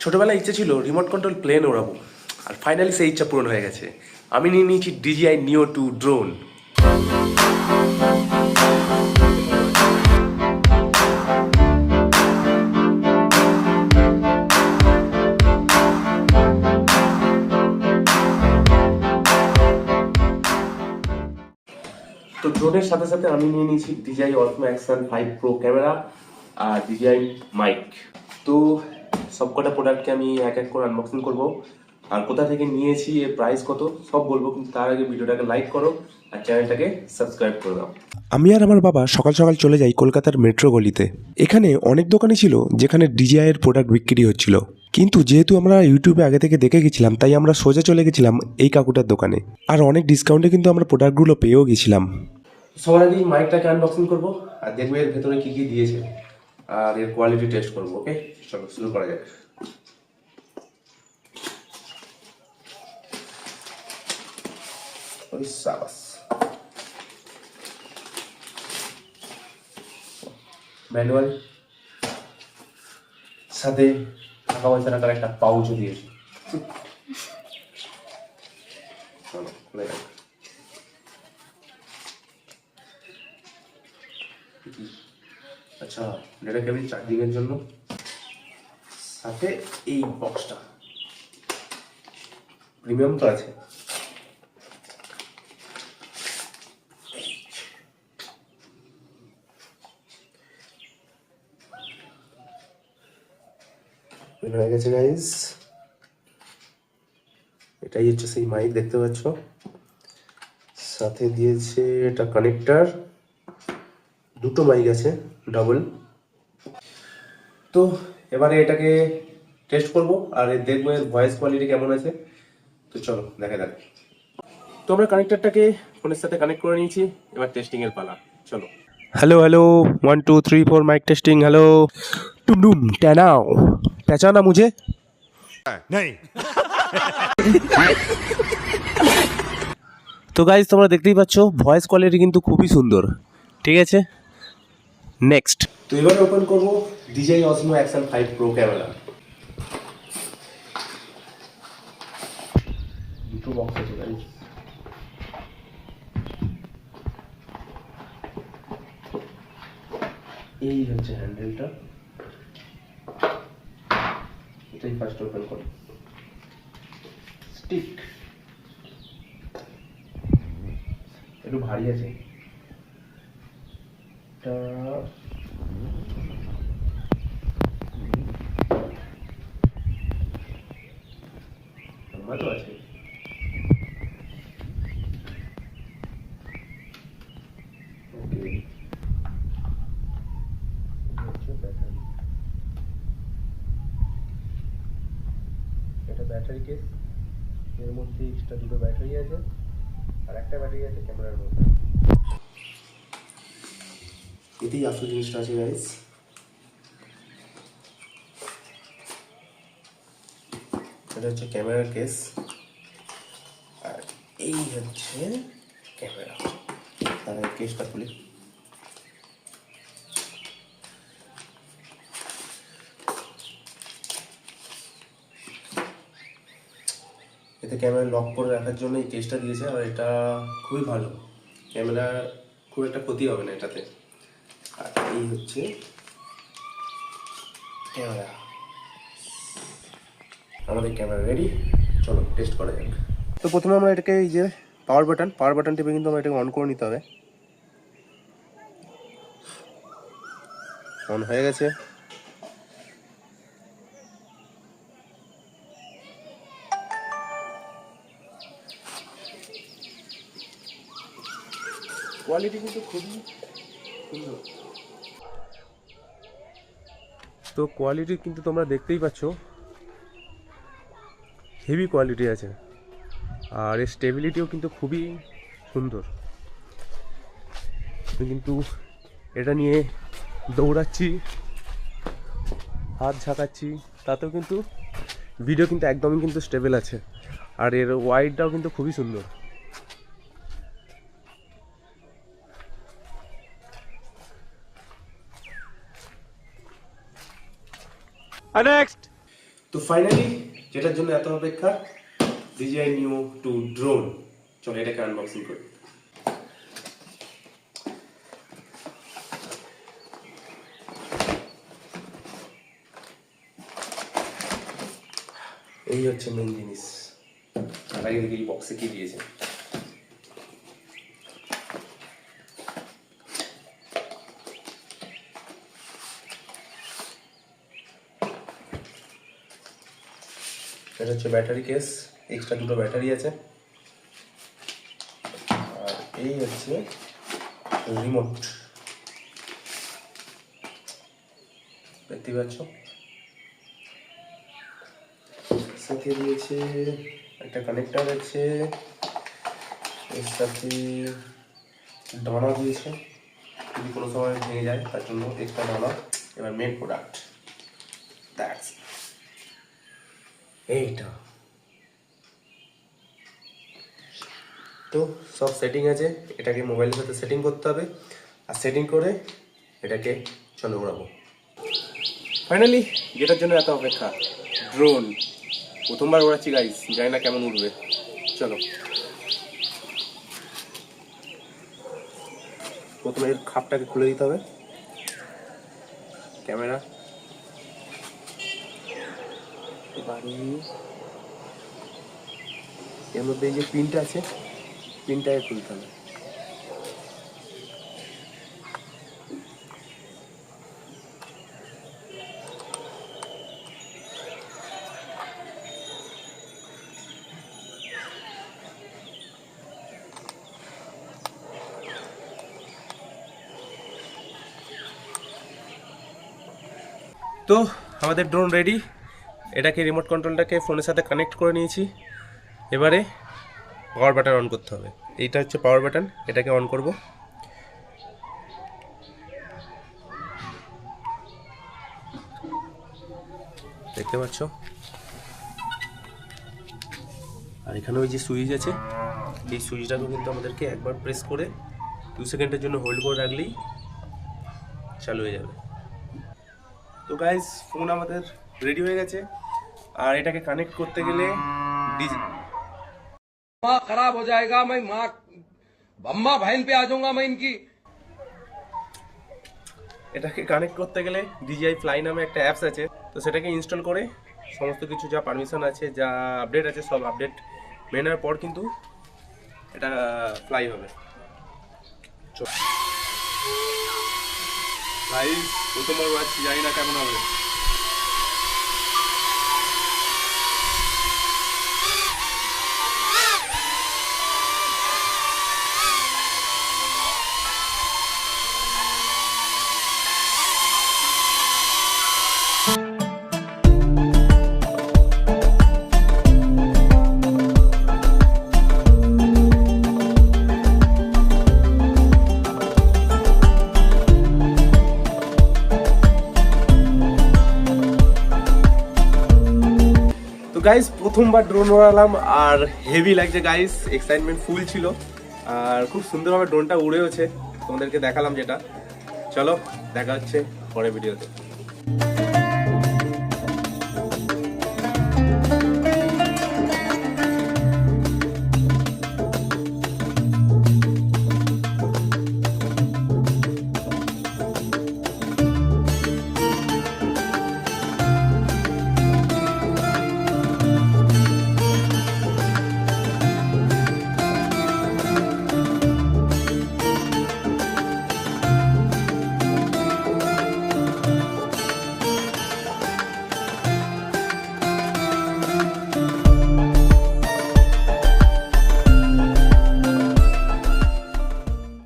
ছোটোবেলায় ইচ্ছে ছিল রিমোট কন্ট্রোল প্লেন ওড়াবো, আর ফাইনালি সেই ইচ্ছা পূরণ হয়ে গেছে। আমি নিয়ে নিয়েছি DJI Neo 2 ড্রোন। তো ড্রোনের সাথে সাথে আমি নিয়ে নিয়েছি DJI Osmo Action 5 Pro camera আর DJI মাইক। তো সবকটা প্রোডাক্টকে আমি এক এক করে আনবক্সিং করব, আর কোথা থেকে নিয়েছি, এর প্রাইস কত সব বলবো, কিন্তু তার আগে ভিডিওটাকে লাইক করো আর চ্যানেলটাকে সাবস্ক্রাইব করে দাও। আমি আর আমার বাবা সকাল সকাল চলে যাই কলকাতার মেট্রো গলিতে। এখানে অনেক দোকানই ছিল যেখানে DJI এর প্রোডাক্ট বিক্রি হচ্ছিল, কিন্তু যেহেতু আমরা ইউটিউবে আগে থেকে দেখে গেছিলাম তাই আমরা সোজা চলে গেছিলাম এই কাকুটার দোকানে, আর অনেক ডিসকাউন্টে কিন্তু আমরা প্রোডাক্টগুলো পেয়েও গেছিলাম। সবার আগে মাইকটাকে আনবক্সিং করবো আর দেখবো এর ভেতরে কি কি দিয়েছে আর এর কোয়ালিটি টেস্ট করবো। ওকে, চলো শুরু করা যাক। ওই সাবাস, ম্যানুয়াল সাথে টাকা পয়সা রাখার একটা পাউচও দিয়েছে। চলো খুলে যাক। আচ্ছা, এটা কেবল চার্জিং এর জন্য, সাথে এই বক্সটা প্রিমিয়াম তো আছে। হয়ে গেছে গাইস, এটাই হচ্ছে সেই মাইক দেখতে পাচ্ছ, সাথে দিয়েছে এটা কানেক্টর, দুটো মাইক আছে ডাবল। তো এবারে এটাকে টেস্ট করব আর দেখবো এর ভয়েস কোয়ালিটি কেমন আছে। তো চলো দেখা যাক। তো আমরা কানেক্টরটাকে ফোনের সাথে কানেক্ট করে নিয়েছি, এবার টেস্টিং এর পালা। চলো। Hello hello, 1 2 3 4 mike testing. Hello, টুম টুম टैनाओ पहचाना मुझे नहीं। তো গাইজ তোমরা দেখতেই পাচ্ছ ভয়েস কোয়ালিটি কিন্তু খুবই সুন্দর। ঠিক আছে, নেক্সট। তো এবার ওপেন করব DJI Osmo Action 5 Pro camera. দুটো বক্স আছে গাইজ, এই হচ্ছে হ্যান্ডেলটা, এটাই ফার্স্ট ওপেন করো। স্টিক একটু ভারী আছে, এটা লম্বা তো আছে। ওকে, ব্যাটারি, এটা ব্যাটারি কেস, এর মধ্যে এক্সট্রা দুটো ব্যাটারি আছে আর একটা ব্যাটারি আছে ক্যামেরার মধ্যে। এতেই আসল জিনিসটা আছে গাইস। এটা হচ্ছে ক্যামেরার কেস আর এই হচ্ছে ক্যামেরা। তার কেসটা খুলি। এতে ক্যামেরা লক করে রাখার জন্য এই কেসটা দিয়েছে, আর এটা খুবই ভালো, ক্যামেরা খুব একটা ক্ষতি হবে না এটাতে। আর এই হচ্ছে ক্যামেরা, আমাদের ক্যামেরা রেডি। চলো টেস্ট করা যাক। তো প্রথমে আমরা এটাকে এই যে পাওয়ার বাটন টিপে কিন্তু আমরা এটাকে অন করে নিতে হবে। অন হয়ে গেছে। কোয়ালিটি কিন্তু খুবই সুন্দর। তো কোয়ালিটি কিন্তু তোমরা দেখতেই পাচ্ছ, হেভি কোয়ালিটি আছে, আর এর স্টেবিলিটিও কিন্তু খুবই সুন্দর। আমি কিন্তু এটা নিয়ে দৌড়াচ্ছি, হাত ঝাঁকাচ্ছি, তাতেও কিন্তু ভিডিও কিন্তু একদমই কিন্তু স্টেবল আছে, আর এর ওয়াইডটাও কিন্তু খুবই সুন্দর। नेक्स्ट। তো তো ফাইনালি যেটার জন্য এত অপেক্ষা, DJI Neo 2 ড্রোন। চলো এটাকে আনবক্সিং করি। এই হচ্ছে মেন জিনিস। তার আগে দেখি এই বক্সে কি দিয়েছে। এটা হচ্ছে ব্যাটারি কেস, এক্সট্রা দুটো ব্যাটারি আছে। আর এই হচ্ছে রিমোট, দেখতে পাচ্ছ। সাথে দিয়েছে একটা কানেক্টর আছে, এর সাথে ডানা দিয়েছে যদি কোনো সময় ভেঙে যায় তার জন্য এক্সট্রা ডানা। এবার মেন প্রোডাক্ট দ্যাটস এইটা। তো সব সেটিং আছে, এটাকে মোবাইলের সাথে সেটিং করতে হবে, আর সেটিং করে এটাকে চালু করাবো। ফাইনালি যেটার জন্য এত অপেক্ষা, ড্রোন প্রথমবার উড়াচ্ছি গাইস, জানি না কেমন উঠবে। চলো প্রথমে এর খাপটাকে খুলে দিতে হবে, ক্যামেরা এর মধ্যে এই যে পিনটা আছে, পিনটাকে খুলতে হবে। তো আমাদের ড্রোন রেডি। এটাকে রিমোট কন্ট্রোলটাকে ফোনের সাথে কানেক্ট করে নিয়েছি। এবারে পাওয়ার বাটন অন করতে হবে। এইটা হচ্ছে পাওয়ার বাটন, এটাকে অন করব। দেখতে পাচ্ছ, আর এখানে ওই যে সুইচ আছে, এই সুইচটাকে কিন্তু আমাদেরকে একবার প্রেস করে 2 সেকেন্ডের জন্য হোল্ড করে রাখলেই চালু হয়ে যাবে। তো গাইস ফোন আমাদের রেডি হয়ে গেছে, আর এটাকে কানেক্ট করতে গেলে माँ खराब हो जाएगा, मैं माँ अम्मा बहन पे आ जाऊंगा मैं इनकी। এটাকে কানেক্ট করতে গেলে DJI Fly নামে একটা অ্যাপস আছে, তো সেটাকে ইনস্টল করে সমস্ত কিছু যা পারমিশন আছে, যা আপডেট আছে, সব আপডেট মেনে নেওয়ার পর কিন্তু এটা ফ্লাই হবে। গাইস প্রথমবার বাজছি, জানি না কেমন হবে। গাইস প্রথমবার ড্রোন উড়ালাম, আর হেভি লাগছে গাইস, এক্সাইটমেন্ট ফুল ছিল, আর খুব সুন্দরভাবে ড্রোনটা উড়েওছে, তোমাদেরকে দেখালাম যেটা। চলো দেখা হচ্ছে পরের ভিডিওতে।